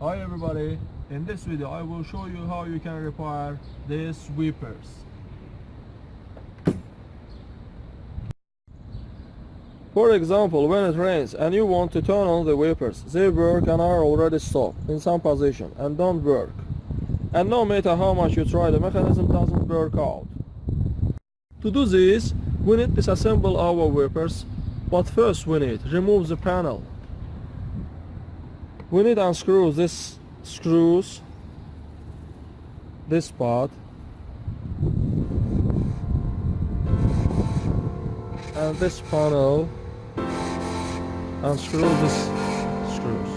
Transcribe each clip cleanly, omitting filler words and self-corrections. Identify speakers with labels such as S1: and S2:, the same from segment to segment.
S1: Hi everybody, in this video I will show you how you can repair these wipers. For example, when it rains and you want to turn on the wipers, they work and are already stuck in some position and don't work. And no matter how much you try, the mechanism doesn't work out. To do this, we need to disassemble our wipers, but first we need to remove the panel. We need to unscrew these screws, this part, and this panel, unscrew these screws.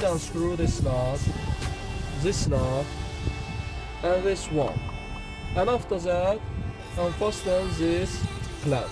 S1: Unscrew this knot, and this one, and after that unfasten this clamp.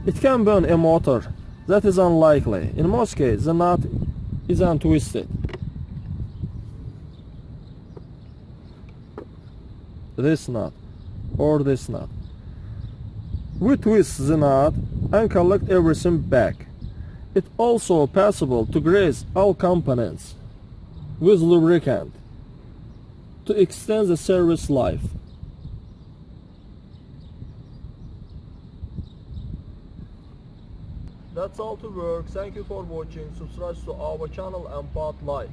S1: It can burn a motor. That is unlikely. In most cases, the nut is untwisted. This nut or this nut. We twist the nut and collect everything back. It's also possible to grease all components with lubricant to extend the service life. That's all to work. Thank you for watching. Subscribe to our channel and put like.